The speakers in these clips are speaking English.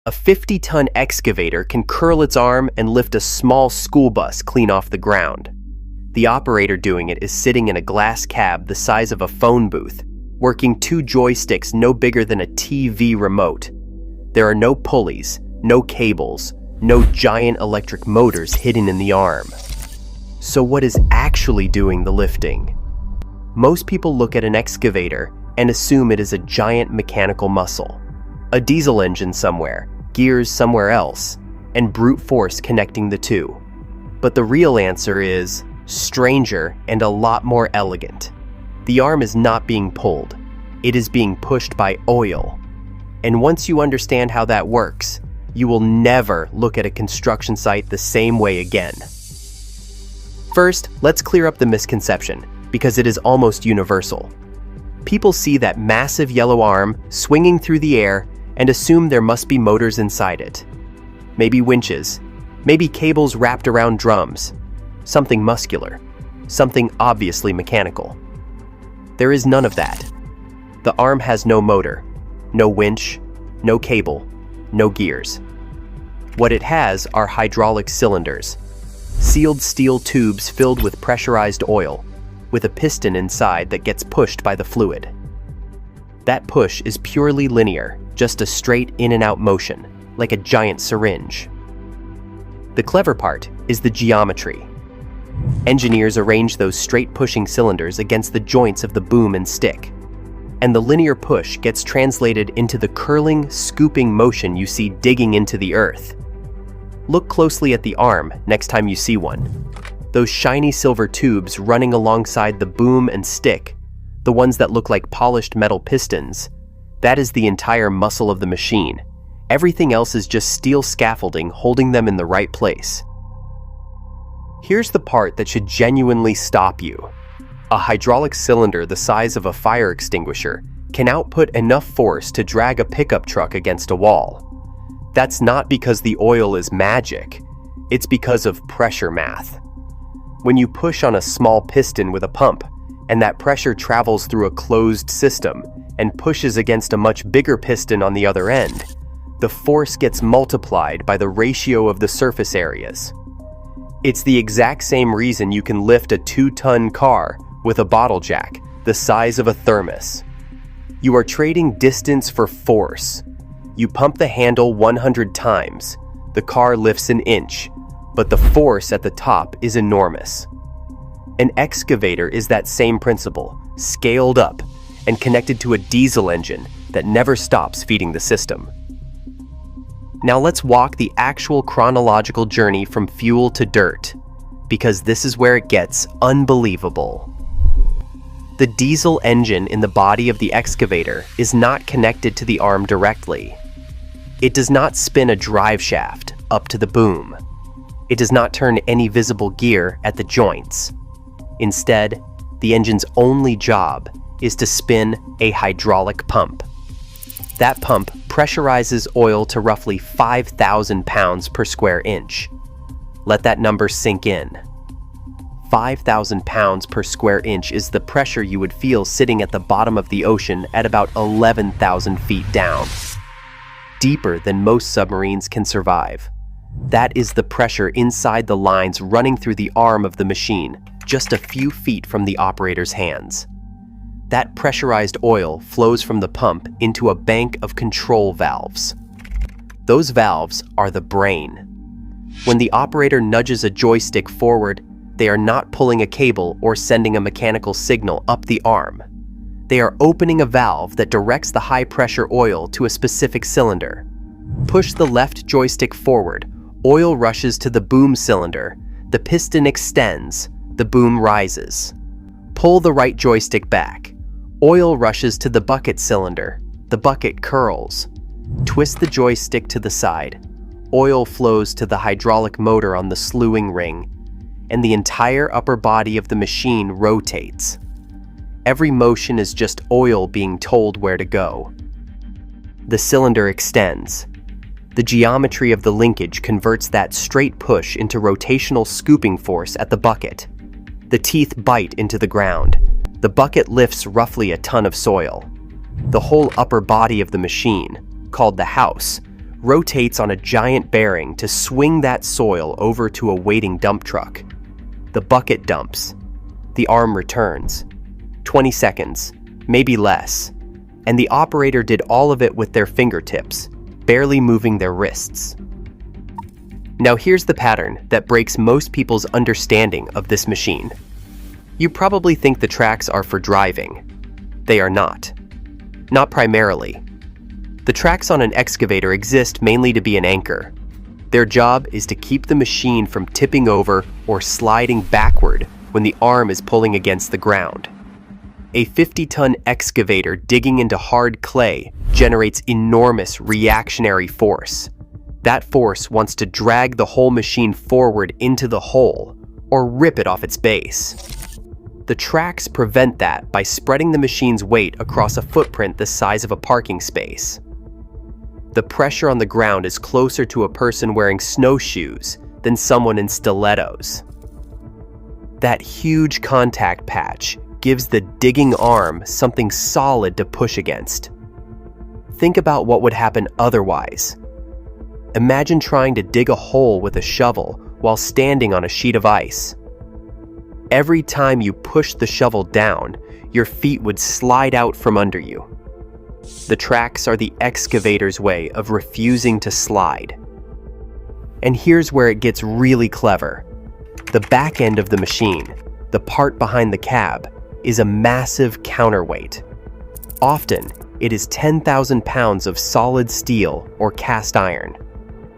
A 50-ton excavator can curl its arm and lift a small school bus clean off the ground. The operator doing it is sitting in a glass cab the size of a phone booth, working two joysticks no bigger than a TV remote. There are no pulleys, no cables, no giant electric motors hidden in the arm. So what is actually doing the lifting? Most people look at an excavator and assume it is a giant mechanical muscle, a diesel engine somewhere, gears somewhere else, and brute force connecting the two. But the real answer is stranger and a lot more elegant. The arm is not being pulled, it is being pushed by oil. And once you understand how that works, you will never look at a construction site the same way again. First, let's clear up the misconception, because it is almost universal. People see that massive yellow arm swinging through the air and assume there must be motors inside it. Maybe winches, maybe cables wrapped around drums, something muscular, something obviously mechanical. There is none of that. The arm has no motor, no winch, no cable, no gears. What it has are hydraulic cylinders, sealed steel tubes filled with pressurized oil, with a piston inside that gets pushed by the fluid. That push is purely linear, just a straight in and out motion, like a giant syringe. The clever part is the geometry. Engineers arrange those straight pushing cylinders against the joints of the boom and stick, and the linear push gets translated into the curling, scooping motion you see digging into the earth. Look closely at the arm next time you see one. Those shiny silver tubes running alongside the boom and stick, the ones that look like polished metal pistons, that is the entire muscle of the machine. Everything else is just steel scaffolding holding them in the right place. Here's the part that should genuinely stop you. A hydraulic cylinder the size of a fire extinguisher can output enough force to drag a pickup truck against a wall. That's not because the oil is magic, it's because of pressure math. When you push on a small piston with a pump, and that pressure travels through a closed system and pushes against a much bigger piston on the other end, the force gets multiplied by the ratio of the surface areas. It's the exact same reason you can lift a 2-ton car with a bottle jack the size of a thermos. You are trading distance for force. You pump the handle 100 times, the car lifts an inch, but the force at the top is enormous. An excavator is that same principle, scaled up and connected to a diesel engine that never stops feeding the system. Now let's walk the actual chronological journey from fuel to dirt, because this is where it gets unbelievable. The diesel engine in the body of the excavator is not connected to the arm directly. It does not spin a drive shaft up to the boom. It does not turn any visible gear at the joints. Instead, the engine's only job is to spin a hydraulic pump. That pump pressurizes oil to roughly 5,000 pounds per square inch. Let that number sink in. 5,000 pounds per square inch is the pressure you would feel sitting at the bottom of the ocean at about 11,000 feet down. Deeper than most submarines can survive. That is the pressure inside the lines running through the arm of the machine, just a few feet from the operator's hands. That pressurized oil flows from the pump into a bank of control valves. Those valves are the brain. When the operator nudges a joystick forward, they are not pulling a cable or sending a mechanical signal up the arm. They are opening a valve that directs the high-pressure oil to a specific cylinder. Push the left joystick forward, oil rushes to the boom cylinder, the piston extends, the boom rises. Pull the right joystick back. Oil rushes to the bucket cylinder, the bucket curls. Twist the joystick to the side. Oil flows to the hydraulic motor on the slewing ring, and the entire upper body of the machine rotates. Every motion is just oil being told where to go. The cylinder extends. The geometry of the linkage converts that straight push into rotational scooping force at the bucket. The teeth bite into the ground. The bucket lifts roughly a ton of soil. The whole upper body of the machine, called the house, rotates on a giant bearing to swing that soil over to a waiting dump truck. The bucket dumps. The arm returns. 20 seconds, maybe less. And the operator did all of it with their fingertips, barely moving their wrists. Now here's the pattern that breaks most people's understanding of this machine. You probably think the tracks are for driving. They are not. Not primarily. The tracks on an excavator exist mainly to be an anchor. Their job is to keep the machine from tipping over or sliding backward when the arm is pulling against the ground. A 50-ton excavator digging into hard clay generates enormous reactionary force. That force wants to drag the whole machine forward into the hole or rip it off its base. The tracks prevent that by spreading the machine's weight across a footprint the size of a parking space. The pressure on the ground is closer to a person wearing snowshoes than someone in stilettos. That huge contact patch gives the digging arm something solid to push against. Think about what would happen otherwise. Imagine trying to dig a hole with a shovel while standing on a sheet of ice. Every time you push the shovel down, your feet would slide out from under you. The tracks are the excavator's way of refusing to slide. And here's where it gets really clever. The back end of the machine, the part behind the cab, is a massive counterweight. Often, it is 10,000 pounds of solid steel or cast iron.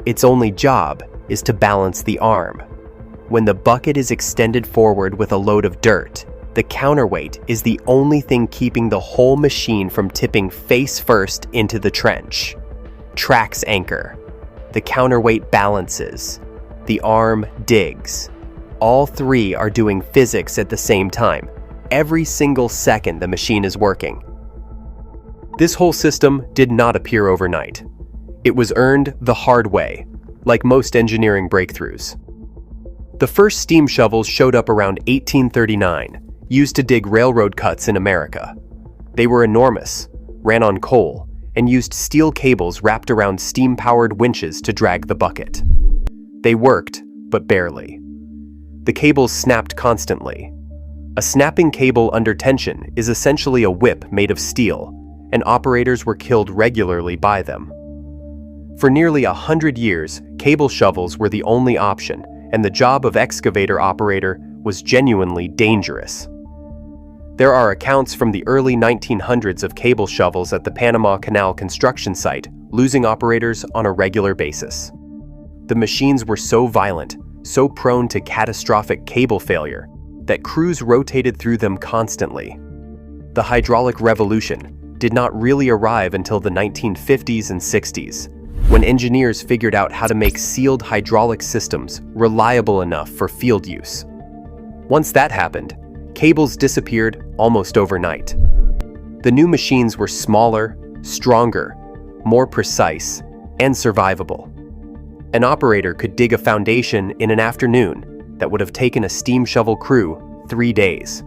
Its only job is to balance the arm. When the bucket is extended forward with a load of dirt, the counterweight is the only thing keeping the whole machine from tipping face first into the trench. Tracks anchor. The counterweight balances. The arm digs. All three are doing physics at the same time, every single second the machine is working. This whole system did not appear overnight. It was earned the hard way, like most engineering breakthroughs. The first steam shovels showed up around 1839, used to dig railroad cuts in America. They were enormous, ran on coal, and used steel cables wrapped around steam-powered winches to drag the bucket. They worked, but barely. The cables snapped constantly. A snapping cable under tension is essentially a whip made of steel, and operators were killed regularly by them. For nearly 100 years, cable shovels were the only option, and the job of excavator operator was genuinely dangerous. There are accounts from the early 1900s of cable shovels at the Panama Canal construction site, losing operators on a regular basis. The machines were so violent, so prone to catastrophic cable failure, that crews rotated through them constantly. The hydraulic revolution did not really arrive until the 1950s and 60s, when engineers figured out how to make sealed hydraulic systems reliable enough for field use. Once that happened, cables disappeared almost overnight. The new machines were smaller, stronger, more precise, and survivable. An operator could dig a foundation in an afternoon that would have taken a steam shovel crew 3 days.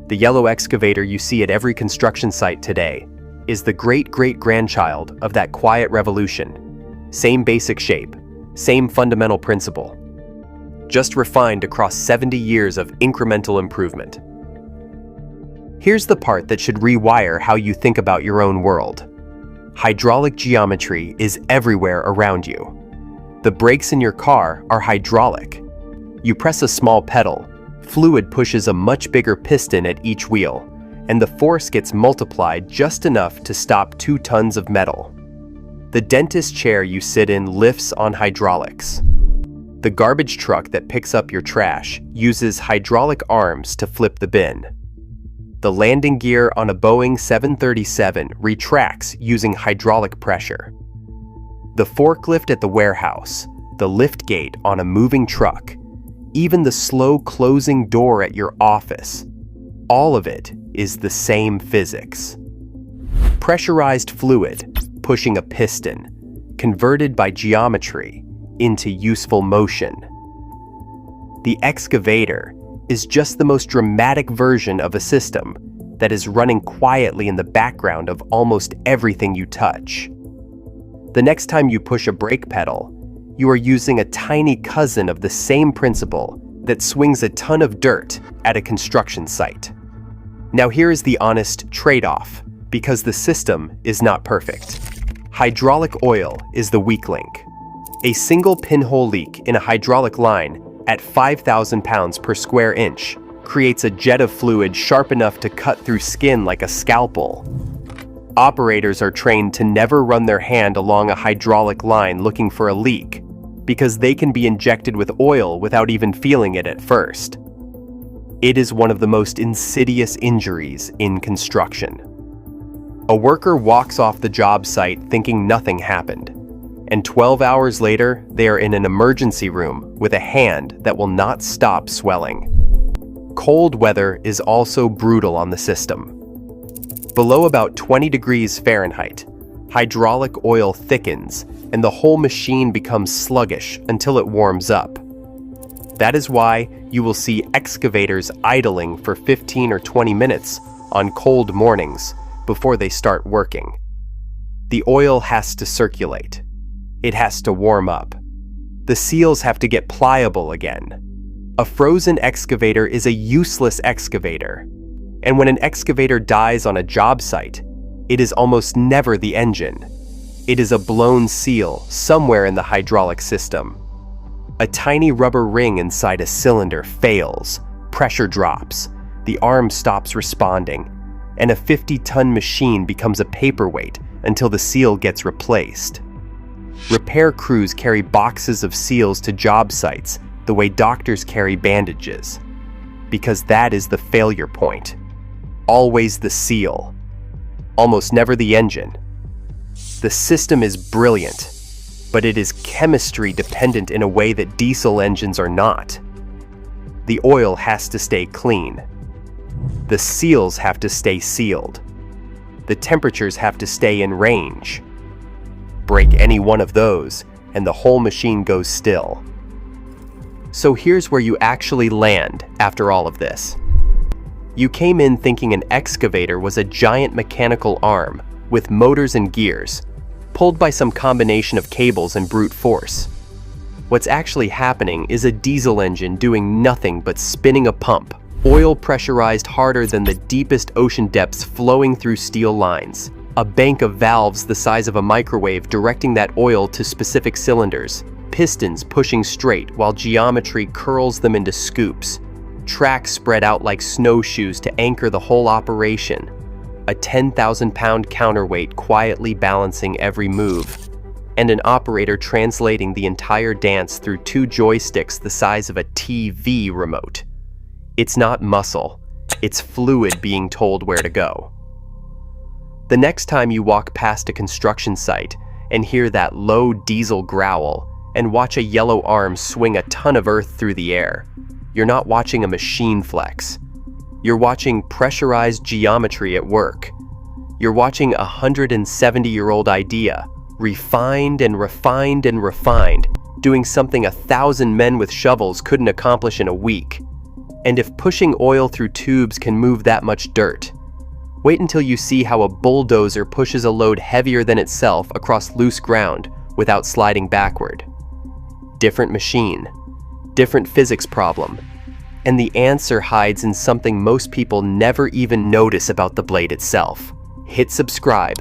The yellow excavator you see at every construction site today is the great-great-grandchild of that quiet revolution. Same basic shape, same fundamental principle, just refined across 70 years of incremental improvement. Here's the part that should rewire how you think about your own world. Hydraulic geometry is everywhere around you. The brakes in your car are hydraulic. You press a small pedal, fluid pushes a much bigger piston at each wheel, and the force gets multiplied just enough to stop 2 tons of metal. The dentist chair you sit in lifts on hydraulics. The garbage truck that picks up your trash uses hydraulic arms to flip the bin. The landing gear on a Boeing 737 retracts using hydraulic pressure. The forklift at the warehouse, the lift gate on a moving truck, even the slow closing door at your office, all of it is the same physics. Pressurized fluid pushing a piston, converted by geometry into useful motion. The excavator is just the most dramatic version of a system that is running quietly in the background of almost everything you touch. The next time you push a brake pedal, you are using a tiny cousin of the same principle that swings a ton of dirt at a construction site. Now here is the honest trade-off, because the system is not perfect. Hydraulic oil is the weak link. A single pinhole leak in a hydraulic line at 5,000 pounds per square inch creates a jet of fluid sharp enough to cut through skin like a scalpel. Operators are trained to never run their hand along a hydraulic line looking for a leak, because they can be injected with oil without even feeling it at first. It is one of the most insidious injuries in construction. A worker walks off the job site thinking nothing happened, and 12 hours later, they are in an emergency room with a hand that will not stop swelling. Cold weather is also brutal on the system. Below about 20 degrees Fahrenheit, hydraulic oil thickens and the whole machine becomes sluggish until it warms up. That is why you will see excavators idling for 15 or 20 minutes on cold mornings before they start working. The oil has to circulate. It has to warm up. The seals have to get pliable again. A frozen excavator is a useless excavator. And when an excavator dies on a job site, it is almost never the engine. It is a blown seal somewhere in the hydraulic system. A tiny rubber ring inside a cylinder fails, pressure drops, the arm stops responding, and a 50-ton machine becomes a paperweight until the seal gets replaced. Repair crews carry boxes of seals to job sites the way doctors carry bandages, because that is the failure point. Always the seal, almost never the engine. The system is brilliant, but it is chemistry dependent in a way that diesel engines are not. The oil has to stay clean. The seals have to stay sealed. The temperatures have to stay in range. Break any one of those, and the whole machine goes still. So here's where you actually land after all of this. You came in thinking an excavator was a giant mechanical arm with motors and gears, pulled by some combination of cables and brute force. What's actually happening is a diesel engine doing nothing but spinning a pump, oil pressurized harder than the deepest ocean depths flowing through steel lines. A bank of valves the size of a microwave directing that oil to specific cylinders, pistons pushing straight while geometry curls them into scoops. Tracks spread out like snowshoes to anchor the whole operation. A 10,000-pound counterweight quietly balancing every move. And an operator translating the entire dance through two joysticks the size of a TV remote. It's not muscle, it's fluid being told where to go. The next time you walk past a construction site and hear that low diesel growl and watch a yellow arm swing a ton of earth through the air, you're not watching a machine flex. You're watching pressurized geometry at work. You're watching a 170-year-old idea, refined and refined and refined, doing something 1,000 men with shovels couldn't accomplish in a week. And if pushing oil through tubes can move that much dirt, wait until you see how a bulldozer pushes a load heavier than itself across loose ground without sliding backward. Different machine, different physics problem, and the answer hides in something most people never even notice about the blade itself. Hit subscribe